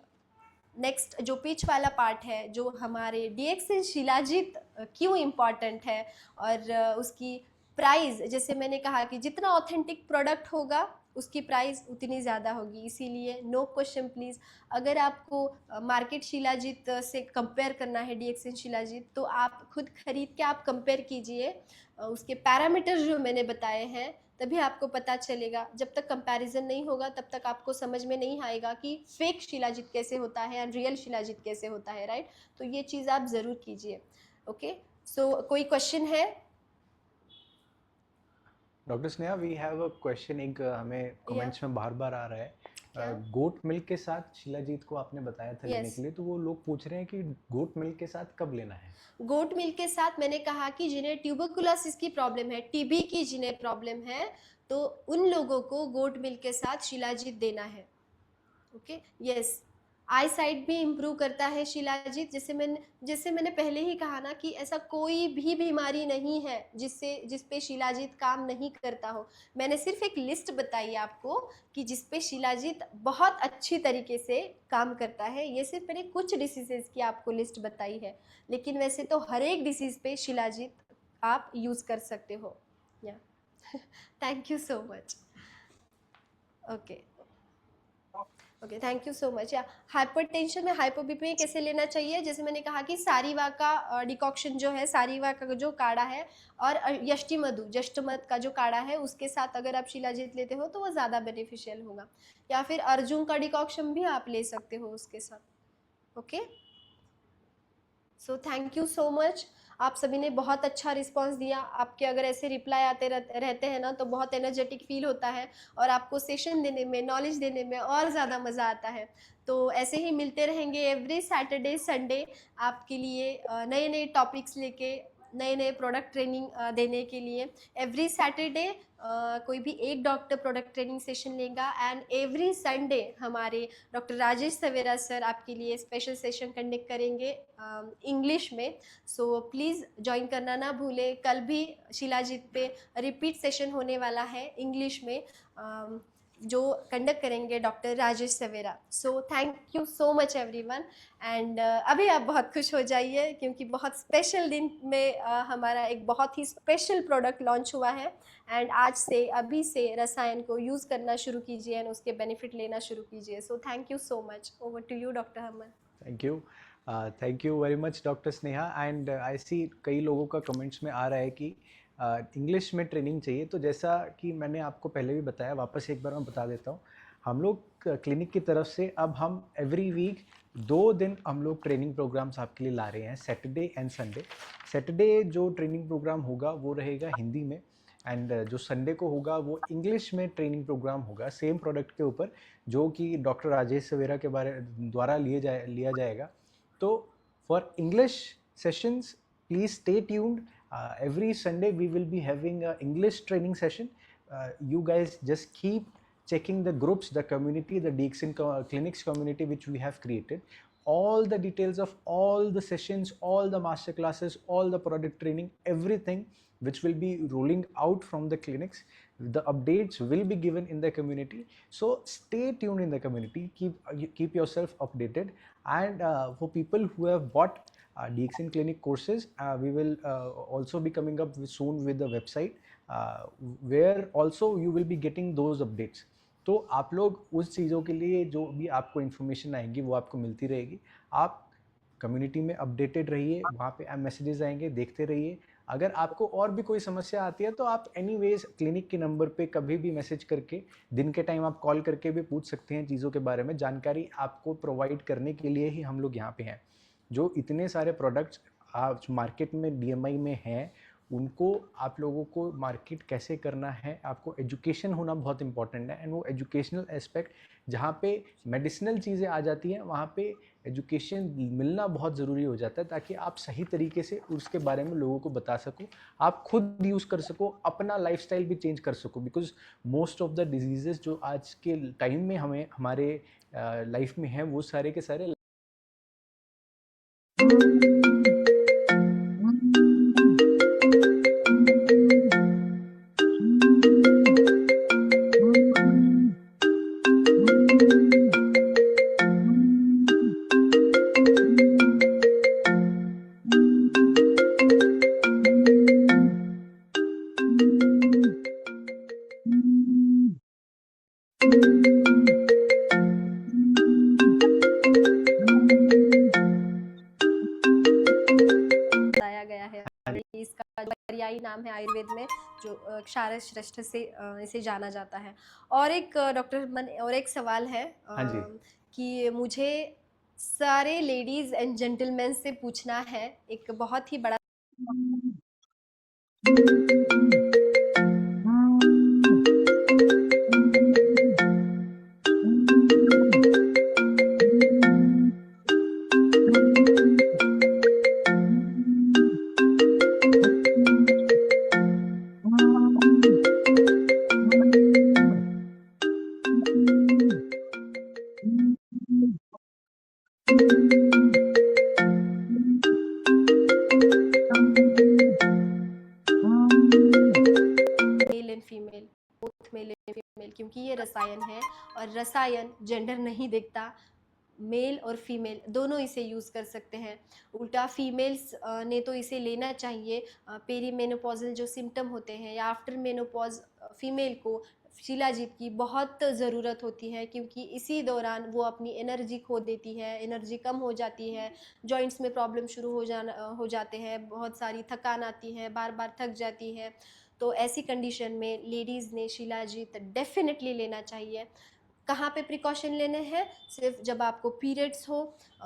[SPEAKER 2] नेक्स्ट जो पिच वाला पार्ट है, जो हमारे डीएक्सएन शिलाजीत क्यों इम्पॉर्टेंट है, और उसकी प्राइस, जैसे मैंने कहा कि जितना ऑथेंटिक प्रोडक्ट होगा उसकी प्राइस उतनी ज़्यादा होगी, इसीलिए नो क्वेश्चन प्लीज़। अगर आपको मार्केट शिलाजीत से कंपेयर करना है डीएक्सएन शिलाजीत, तो आप खुद खरीद के आप कंपेयर कीजिए, उसके पैरामीटर्स जो मैंने बताए हैं, तभी आपको पता चलेगा। जब तक कंपैरिजन नहीं होगा तब तक आपको समझ में नहीं आएगा कि फेक शिलाजीत कैसे होता है एंड रियल शिलाजीत कैसे होता है, राइट। तो ये चीज़ आप ज़रूर कीजिए। ओके, सो कोई क्वेश्चन है?
[SPEAKER 1] Doctor Sneha, we have a question, एक हमें कमेंट्स में बार बार आ रहा है। गोट मिल्क के साथ शिलाजीत को आपने बताया था लेने के लिए, तो वो लोग पूछ रहे हैं कि गोट मिल्क के साथ कब लेना है।
[SPEAKER 2] गोट मिल्क के साथ मैंने कहा कि जिन्हें ट्यूबरकुलोसिस की प्रॉब्लम है, टीबी की जिन्हें प्रॉब्लम है, तो उन लोगों को गोट मिल्क के साथ शिलाजीत देना है। ओके, यस, आई साइट भी इम्प्रूव करता है शिलाजीत। जैसे मैंने पहले ही कहा ना कि ऐसा कोई भी बीमारी नहीं है जिस पे शिलाजीत काम नहीं करता हो। मैंने सिर्फ एक लिस्ट बताई आपको कि जिस पे शिलाजीत बहुत अच्छी तरीके से काम करता है। ये सिर्फ मैंने कुछ डिसीजेज की आपको लिस्ट बताई है, लेकिन वैसे तो हर एक डिसीज पे शिलाजीत आप यूज़ कर सकते हो। या thank you so much. Okay okay, thank you so much. या हाइपरटेंशन में हाइपोबीपी में कैसे लेना चाहिए, जैसे मैंने कहा कि सारीवा का डिकॉक्शन जो है, सारीवा का जो काढ़ा है और जष्टमध का जो काढ़ा है उसके साथ अगर आप शिलाजीत लेते हो तो वो ज़्यादा बेनिफिशियल होगा। या फिर अर्जुन का डिकॉक्शन भी आप ले सकते हो उसके साथ। Okay, so thank you so much. आप सभी ने बहुत अच्छा रिस्पांस दिया। आपके अगर ऐसे रिप्लाई आते रहते हैं ना तो बहुत एनर्जेटिक फील होता है और आपको सेशन देने में, नॉलेज देने में और ज़्यादा मज़ा आता है। तो ऐसे ही मिलते रहेंगे एवरी सैटरडे संडे आपके लिए नए नए टॉपिक्स लेके, नए नए प्रोडक्ट ट्रेनिंग देने के लिए। एवरी सैटरडे कोई भी एक डॉक्टर प्रोडक्ट ट्रेनिंग सेशन लेगा एंड एवरी संडे हमारे डॉक्टर राजेश सवेरा सर आपके लिए स्पेशल सेशन कंडक्ट करेंगे इंग्लिश में। सो प्लीज़ ज्वाइन करना ना भूलें। कल भी शिलाजीत पे रिपीट सेशन होने वाला है इंग्लिश में, जो कंडक्ट करेंगे doctor Rajesh Savera. So thank you so much everyone. And अभी आप बहुत खुश हो जाइए क्योंकि बहुत स्पेशल दिन में हमारा एक बहुत ही स्पेशल प्रोडक्ट लॉन्च हुआ है। एंड आज से, अभी से रसायन को यूज़ करना शुरू कीजिए एंड उसके बेनिफिट लेना शुरू कीजिए। So thank you so much. Over to you doctor Haman.
[SPEAKER 1] Thank you very much doctor Sneha. And I see कई लोगों का कमेंट्स में आ रहा है कि इंग्लिश में ट्रेनिंग चाहिए। तो जैसा कि मैंने आपको पहले भी बताया, वापस एक बार मैं बता देता हूँ। हम लोग क्लिनिक की तरफ से अब हम एवरी वीक 2 दिन हम लोग ट्रेनिंग प्रोग्राम्स आपके लिए ला रहे हैं, सैटरडे एंड संडे। सैटरडे जो ट्रेनिंग प्रोग्राम होगा वो रहेगा हिंदी में, एंड जो संडे को होगा वो इंग्लिश में ट्रेनिंग प्रोग्राम होगा सेम प्रोडक्ट के ऊपर, जो कि डॉक्टर राजेश सवेरा के द्वारा लिया जाएगा। तो for English sessions please stay tuned. every Sunday we will be having a English training session. You guys just keep checking the groups, the community, the DXN clinics community which we have created. All the details of all the sessions, all the master classes, all the product training, everything which will be rolling out from the clinics, the updates will be given in the community. So stay tuned in the community, keep yourself updated. And for people who have bought DXN clinic courses, we will also be coming up soon with the website, where also you will be getting those updates. तो आप लोग उस चीज़ों के लिए जो भी आपको इन्फॉर्मेशन आएगी वो आपको मिलती रहेगी। आप कम्युनिटी में अपडेटेड रहिए, वहाँ पे मैसेजेस आएंगे, देखते रहिए। अगर आपको और भी कोई समस्या आती है तो आप एनीवेज क्लिनिक के नंबर पे कभी भी मैसेज करके, दिन के टाइम आप कॉल करके भी पूछ सकते हैं चीज़ों के बारे में। जानकारी आपको प्रोवाइड करने के लिए ही हम लोग यहाँ पे हैं। जो इतने सारे प्रोडक्ट्स आज मार्केट में DMI में हैं, उनको आप लोगों को मार्केट कैसे करना है, आपको एजुकेशन होना बहुत इंपॉर्टेंट है। एंड वो एजुकेशनल एस्पेक्ट, जहाँ पे मेडिसिनल चीज़ें आ जाती हैं, वहाँ पे एजुकेशन मिलना बहुत ज़रूरी हो जाता है, ताकि आप सही तरीके से उसके बारे में लोगों को बता सको, आप खुद यूज़ कर सको, अपना लाइफस्टाइल भी चेंज कर सको। Because most of the diseases जो आज के टाइम में हमारे लाइफ में हैं, वो सारे के सारे
[SPEAKER 2] बताया गया है। इसका जो पर्यायी नाम है आयुर्वेद में, जो क्षारश्रेष्ठ से इसे जाना जाता है। और एक डॉक्टर मन और एक सवाल है
[SPEAKER 1] हाँ जी।
[SPEAKER 2] कि मुझे सारे लेडीज एंड जेंटलमैन से पूछना है, एक बहुत ही बड़ा क्योंकि ये रसायन है और रसायन जेंडर नहीं देखता, मेल और फीमेल दोनों इसे यूज़ कर सकते हैं। उल्टा फीमेल्स ने तो इसे लेना चाहिए। पेरीमेनोपॉज़ल जो सिम्पटम होते हैं या आफ्टर मेनोपॉज़ फीमेल को शिलाजीत की बहुत ज़रूरत होती है, क्योंकि इसी दौरान वो अपनी एनर्जी खो देती है, एनर्जी कम हो जाती है, जॉइंट्स में प्रॉब्लम शुरू हो जाते हैं, बहुत सारी थकान आती है, बार-बार थक जाती है। तो ऐसी कंडीशन में लेडीज़ ने शिलाजीत डेफ़िनेटली लेना चाहिए। कहाँ पे प्रिकॉशन लेने हैं? सिर्फ जब आपको पीरियड्स हो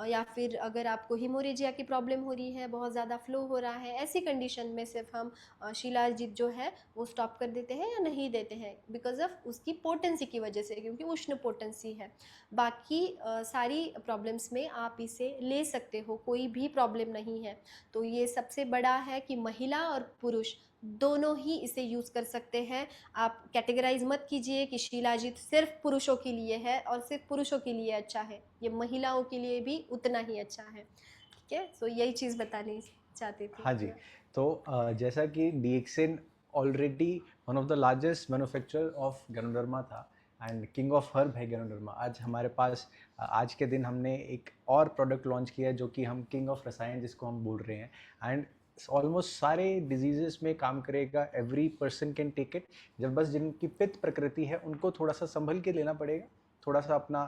[SPEAKER 2] या फिर अगर आपको हिमोरेजिया की प्रॉब्लम हो रही है, बहुत ज़्यादा फ्लो हो रहा है, ऐसी कंडीशन में सिर्फ हम शिलाजीत जो है वो स्टॉप कर देते हैं या नहीं देते हैं, बिकॉज ऑफ उसकी पोटेंसी की वजह से, क्योंकि उष्ण पोटेंसी है। बाकी सारी प्रॉब्लम्स में आप इसे ले सकते हो, कोई भी प्रॉब्लम नहीं है। तो ये सबसे बड़ा है कि महिला और पुरुष दोनों ही इसे यूज़ कर सकते हैं। आप कैटेगराइज मत कीजिए कि शिलाजीत सिर्फ पुरुषों के लिए है और सिर्फ पुरुषों के लिए अच्छा है, ये महिलाओं के लिए भी उतना ही अच्छा है। ठीक है, सो यही चीज़ बतानी चाहती थी
[SPEAKER 1] हाँ जी,
[SPEAKER 2] मैं।
[SPEAKER 1] तो जैसा कि DXN already one of the largest manufacturer of ganoderma था एंड किंग ऑफ हर्ब है गैनोडर्मा। आज हमारे पास आज के दिन हमने एक और प्रोडक्ट लॉन्च किया है जो कि हम किंग ऑफ रसायन जिसको हम बोल रहे हैं, एंड ऑलमोस्ट सारे डिजीजेस में काम करेगा। Every person can take it. जब बस जिनकी पित्त प्रकृति है उनको थोड़ा सा संभल के लेना पड़ेगा, थोड़ा सा अपना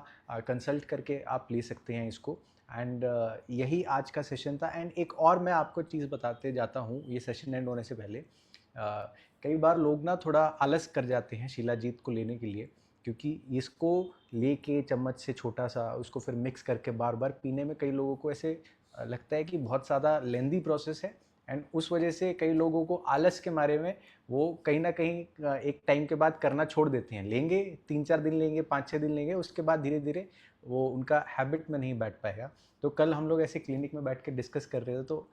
[SPEAKER 1] कंसल्ट करके आप ले सकते हैं इसको। एंड यही आज का सेशन था। एंड एक और मैं आपको चीज़ बताते जाता हूँ ये सेशन एंड होने से पहले। कई बार लोग ना थोड़ा आलस कर जाते हैं शिलाजीत को लेने के लिए, क्योंकि इसको लेके चम्मच से छोटा सा उसको फिर मिक्स करके बार बार पीने में कई लोगों को ऐसे लगता है कि बहुत ज़्यादा लेंदी प्रोसेस है। एंड उस वजह से कई लोगों को आलस के मारे में वो कहीं ना कहीं एक टाइम के बाद करना छोड़ देते हैं। लेंगे 3-4 दिन लेंगे, 5-6 दिन लेंगे, उसके बाद धीरे धीरे वो उनका हैबिट में नहीं बैठ पाएगा। तो कल हम लोग ऐसे क्लिनिक में बैठ के डिस्कस कर रहे थे, तो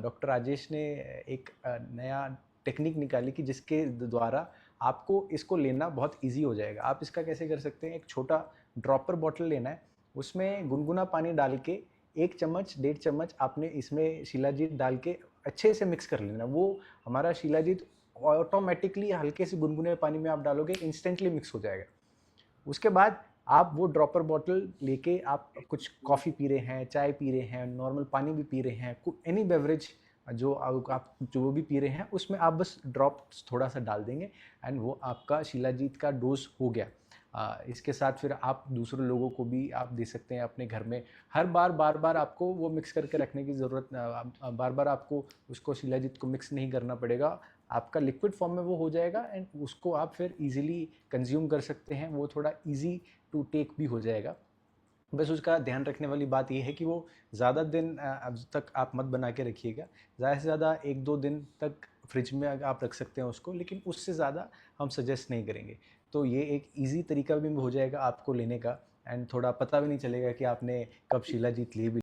[SPEAKER 1] डॉक्टर राजेश ने एक नया टेक्निक निकाली कि जिसके द्वारा आपको इसको लेना बहुत इजी हो जाएगा। आप इसका कैसे कर सकते हैं, एक छोटा ड्रॉपर बॉटल लेना है, उसमें गुनगुना पानी डाल के 1 चम्मच 1.5 चम्मच आपने इसमें शिलाजीत डाल के अच्छे से मिक्स कर लेना। वो हमारा शिलाजीत ऑटोमेटिकली हल्के से गुनगुने पानी में आप डालोगे, इंस्टेंटली मिक्स हो जाएगा। उसके बाद आप वो ड्रॉपर बॉटल लेके आप कुछ कॉफ़ी पी रहे हैं, चाय पी रहे हैं, नॉर्मल पानी भी पी रहे हैं, एनी बेवरेज जो आप जो भी पी रहे हैं उसमें आप बस ड्रॉप्स थोड़ा सा डाल देंगे एंड वो आपका शिलाजीत का डोज हो गया। इसके साथ फिर आप दूसरे लोगों को भी आप दे सकते हैं अपने घर में। हर बार बार आपको वो मिक्स करके रखने की ज़रूरत, बार बार आपको उसको शिलाजीत को मिक्स नहीं करना पड़ेगा। आपका लिक्विड फॉर्म में वो हो जाएगा एंड उसको आप फिर इजीली कंज्यूम कर सकते हैं। वो थोड़ा इजी टू टेक भी हो जाएगा। बस उसका ध्यान रखने वाली बात ये है कि वो ज़्यादा दिन अब तक आप मत बना के रखिएगा। ज़्यादा से ज़्यादा 1-2 दिन तक फ्रिज में आप रख सकते हैं उसको, लेकिन उससे ज़्यादा हम सजेस्ट नहीं करेंगे। तो ये एक ईज़ी तरीका भी हो जाएगा आपको लेने का, एंड थोड़ा पता भी नहीं चलेगा कि आपने कब शिलाजीत ली भी